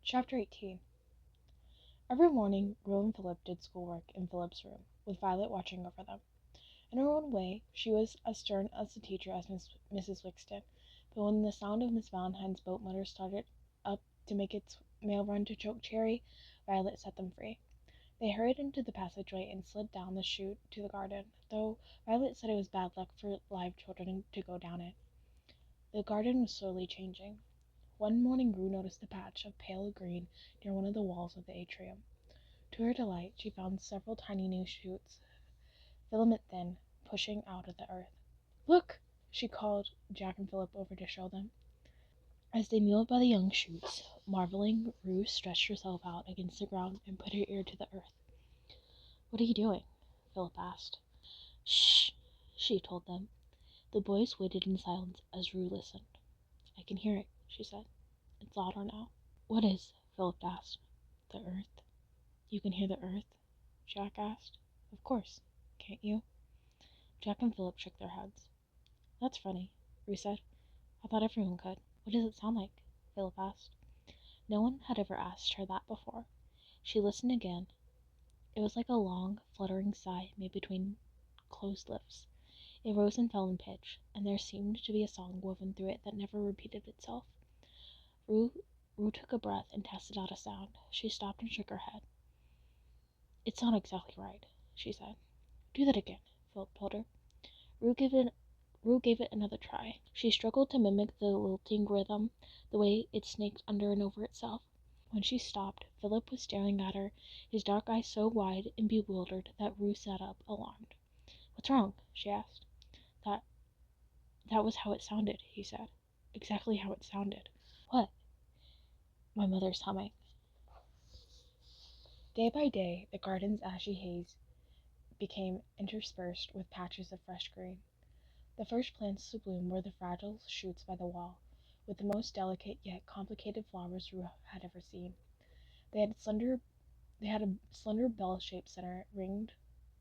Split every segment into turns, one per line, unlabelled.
Chapter 18. Every morning, Rue and Philip did schoolwork in Philip's room, with Violet watching over them. In her own way, she was as stern as a teacher as Mrs. Wixton, but when the sound of Miss Valentine's boat motor started up to make its mail run to Choke Cherry, Violet set them free. They hurried into the passageway and slid down the chute to the garden, though Violet said it was bad luck for live children to go down it. The garden was slowly changing. One morning Rue noticed a patch of pale green near one of the walls of the atrium. To her delight, she found several tiny new shoots, filament thin, pushing out of the earth. "Look!" she called Jack and Philip over to show them. As they kneeled by the young shoots, marveling, Rue stretched herself out against the ground and put her ear to the earth. "What are you doing?" Philip asked. "Shh!" she told them. The boys waited in silence as Rue listened. "I can hear it," she said. "It's louder now." "What is?" Philip asked. "The earth." "You can hear the earth?" Jack asked. "Of course. Can't you?" Jack and Philip shook their heads. "That's funny," Rue said. "I thought everyone could." "What does it sound like?" Philip asked. No one had ever asked her that before. She listened again. It was like a long, fluttering sigh made between closed lips. It rose and fell in pitch, and there seemed to be a song woven through it that never repeated itself. Rue took a breath and tested out a sound. She stopped and shook her head. "It's not exactly right," she said. "Do that again," Philip told her. Rue gave it another try. She struggled to mimic the lilting rhythm, the way it snaked under and over itself. When she stopped, Philip was staring at her, his dark eyes so wide and bewildered that Rue sat up, alarmed. "What's wrong?" she asked. That was how it sounded," he said. "Exactly how it sounded." "What?" "My mother's humming." Day by day, the garden's ashy haze became interspersed with patches of fresh green. The first plants to bloom were the fragile shoots by the wall, with the most delicate yet complicated flowers Rue had ever seen. They had a slender bell-shaped center, ringed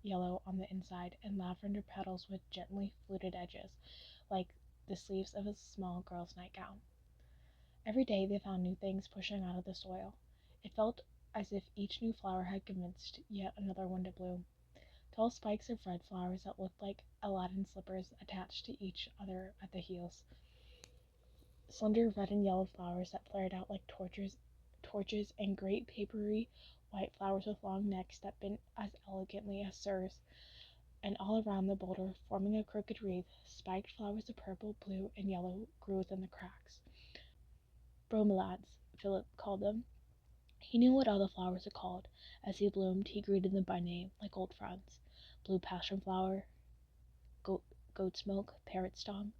yellow on the inside, and lavender petals with gently fluted edges, like the sleeves of a small girl's nightgown. Every day they found new things pushing out of the soil. It felt as if each new flower had convinced yet another one to bloom. Tall spikes of red flowers that looked like Aladdin slippers attached to each other at the heels. Slender red and yellow flowers that flared out like torches, and great papery white flowers with long necks that bent as elegantly as spurs. And all around the boulder, forming a crooked wreath, spiked flowers of purple, blue, and yellow grew within the cracks. Bromeliads, Philip called them. He knew what all the flowers were called. As he bloomed, he greeted them by name, like old friends. Blue passion flower, goat's milk, parrot's tongue.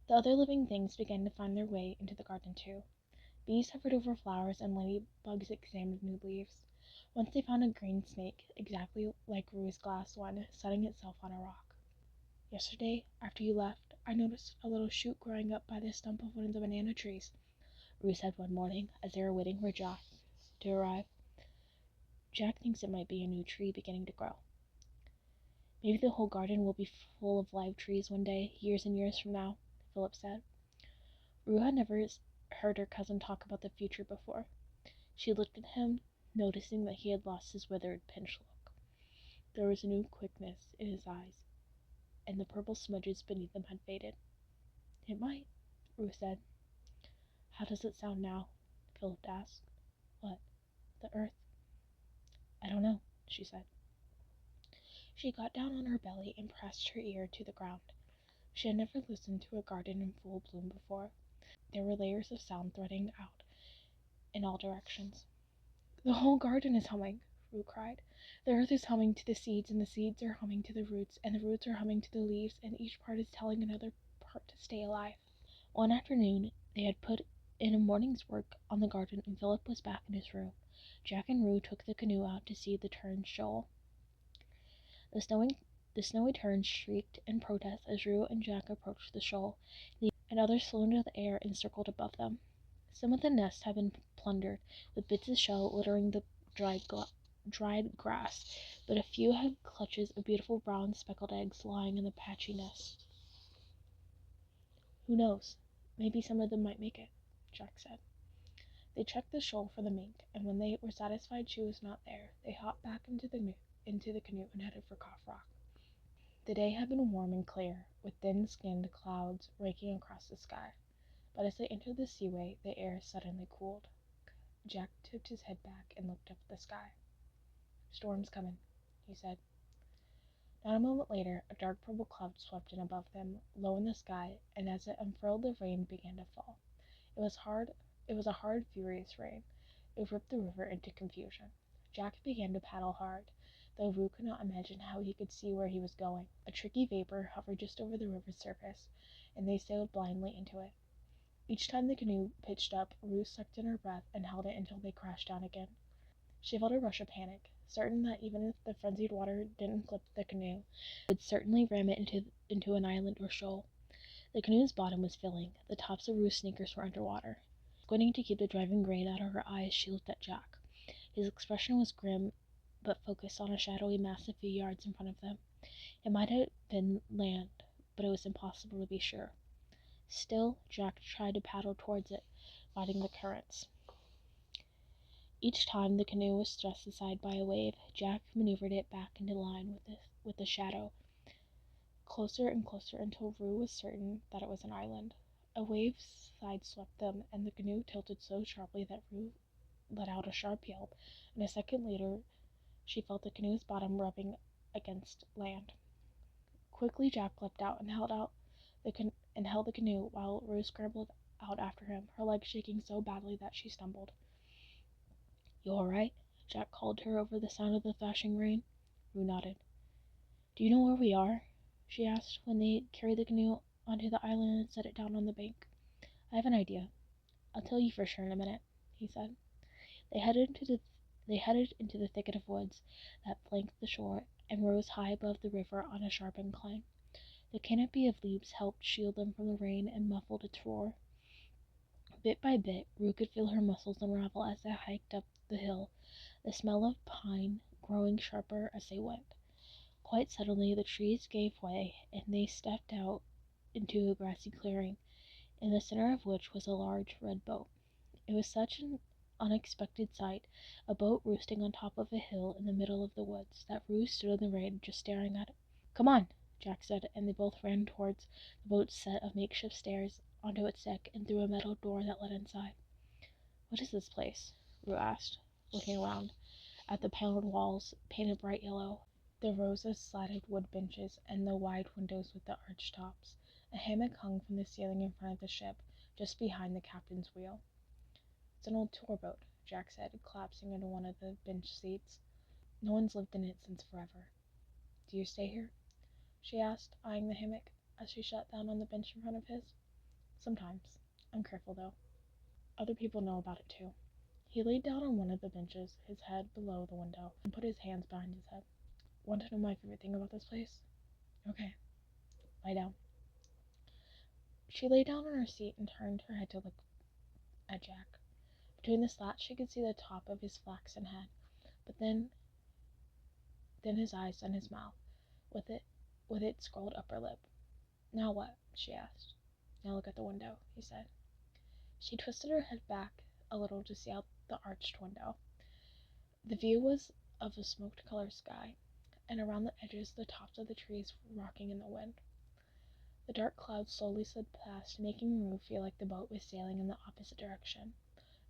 The other living things began to find their way into the garden too. Bees hovered over flowers and ladybugs examined new leaves. Once they found a green snake, exactly like Rue's glass one, sunning itself on a rock. "Yesterday, after you left, I noticed a little shoot growing up by the stump of one of the banana trees," Rue said one morning as they were waiting for Jack to arrive. "Jack thinks it might be a new tree beginning to grow." "Maybe the whole garden will be full of live trees one day, years and years from now," Philip said. Rue had never heard her cousin talk about the future before. She looked at him, noticing that he had lost his withered, pinched look. There was a new quickness in his eyes, and the purple smudges beneath them had faded. "It might," Rue said. "How does it sound now?" Philip asked. "What?" "The earth." "I don't know," she said. She got down on her belly and pressed her ear to the ground. She had never listened to a garden in full bloom before. There were layers of sound threading out in all directions. "The whole garden is humming," Rue cried. "The earth is humming to the seeds, and the seeds are humming to the roots, and the roots are humming to the leaves, and each part is telling another part to stay alive." One afternoon they had put in a morning's work on the garden, and Philip was back in his room. Jack and Rue took the canoe out to see the tern shoal. The snowy tern shrieked in protest as Rue and Jack approached the shoal, and others flew into the air and circled above them. Some of the nests had been plundered, with bits of shell littering the dried grass, but a few had clutches of beautiful brown speckled eggs lying in the patchy nests. "Who knows? Maybe some of them might make it," Jack said. They checked the shoal for the mink, and when they were satisfied she was not there, they hopped back into the canoe and headed for Cough Rock. The day had been warm and clear, with thin-skinned clouds raking across the sky, but as they entered the seaway, the air suddenly cooled. Jack tipped his head back and looked up at the sky. "Storm's coming," he said. Not a moment later, a dark purple cloud swept in above them, low in the sky, and as it unfurled, the rain began to fall. It was a hard, furious rain. It ripped the river into confusion. Jack began to paddle hard, though Rue could not imagine how he could see where he was going. A tricky vapor hovered just over the river's surface, and they sailed blindly into it. Each time the canoe pitched up, Rue sucked in her breath and held it until they crashed down again. She felt a rush of panic, certain that even if the frenzied water didn't clip the canoe, it would certainly ram it into an island or shoal. The canoe's bottom was filling. The tops of Rue's sneakers were underwater. Squinting to keep the driving rain out of her eyes, she looked at Jack. His expression was grim, but focused on a shadowy mass a few yards in front of them. It might have been land, but it was impossible to be sure. Still, Jack tried to paddle towards it, fighting the currents. Each time the canoe was thrust aside by a wave, Jack maneuvered it back into line with the shadow, closer and closer until Rue was certain that it was an island. A wave side-swept them, and the canoe tilted so sharply that Rue let out a sharp yelp, and a second later she felt the canoe's bottom rubbing against land. Quickly Jack leapt out and held the canoe while Rue scrambled out after him, her legs shaking so badly that she stumbled. "You all right?" Jack called to her over the sound of the thrashing rain. Rue nodded. "Do you know where we are?" she asked when they carried the canoe onto the island and set it down on the bank. "I have an idea. I'll tell you for sure in a minute," he said. They headed into the thicket of woods that flanked the shore and rose high above the river on a sharp incline. The canopy of leaves helped shield them from the rain and muffled its roar. Bit by bit, Rue could feel her muscles unravel as they hiked up the hill, the smell of pine growing sharper as they went. Quite suddenly the trees gave way, and they stepped out into a grassy clearing, in the center of which was a large red boat. It was such an unexpected sight, a boat roosting on top of a hill in the middle of the woods, that Rue stood in the rain just staring at it. "Come on," Jack said, and they both ran towards the boat's set of makeshift stairs onto its deck and through a metal door that led inside. "What is this place?" Rue asked, looking around at the paneled walls, painted bright yellow, the rows of slatted wood benches, and the wide windows with the arched tops. A hammock hung from the ceiling in front of the ship, just behind the captain's wheel. "It's an old tour boat," Jack said, collapsing into one of the bench seats. "No one's lived in it since forever." "Do you stay here?" she asked, eyeing the hammock as she sat down on the bench in front of his. "Sometimes. I'm careful, though. Other people know about it, too." He laid down on one of the benches, his head below the window, and put his hands behind his head. "Want to know my favorite thing about this place?" "Okay. Lie down." She lay down on her seat and turned her head to look at Jack. Between the slats she could see the top of his flaxen head, but then his eyes and his mouth, with its scrawled upper lip. "Now what?" she asked. "Now look at the window," he said. She twisted her head back a little to see out the arched window. The view was of a smoked-colored sky, and around the edges the tops of the trees were rocking in the wind. The dark clouds slowly slid past, making Rue feel like the boat was sailing in the opposite direction.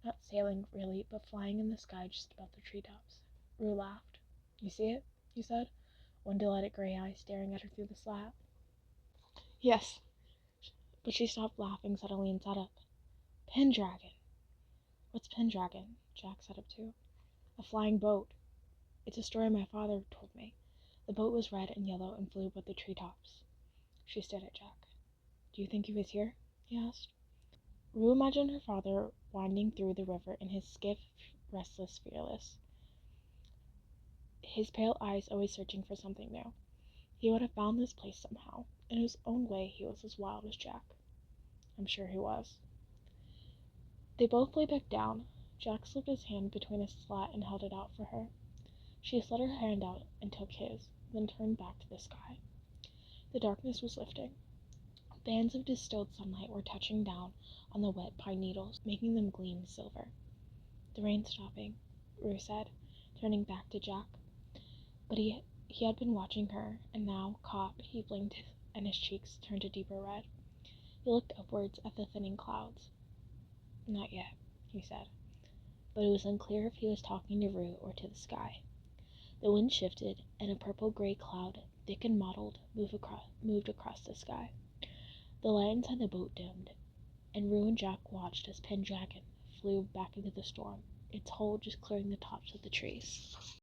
Not sailing, really, but flying in the sky just above the treetops. Rue laughed. "You see it?" he said, one delighted gray eye staring at her through the slat. "Yes." But she stopped laughing suddenly and sat up. "Pendragon!" "What's Pendragon?" Jack sat up too. "A flying boat. It's a story my father told me. The boat was red and yellow and flew above the treetops." She stared at Jack. "Do you think he was here?" he asked. Rue imagined her father winding through the river in his skiff, restless, fearless, his pale eyes always searching for something new. He would have found this place somehow. In his own way, he was as wild as Jack. I'm sure he was. They both lay back down. Jack slipped his hand between his slat and held it out for her. She slid her hand out and took his, then turned back to the sky. The darkness was lifting. Bands of distilled sunlight were touching down on the wet pine needles, making them gleam silver. "The rain's stopping," Rue said, turning back to Jack. But he had been watching her, and now, caught, he blinked and his cheeks turned a deeper red. He looked upwards at the thinning clouds. "Not yet," he said, but it was unclear if he was talking to Rue or to the sky. The wind shifted, and a purple-gray cloud, thick and mottled, moved across the sky. The light inside the boat dimmed, and Rue and Jack watched as Pendragon flew back into the storm, its hull just clearing the tops of the trees.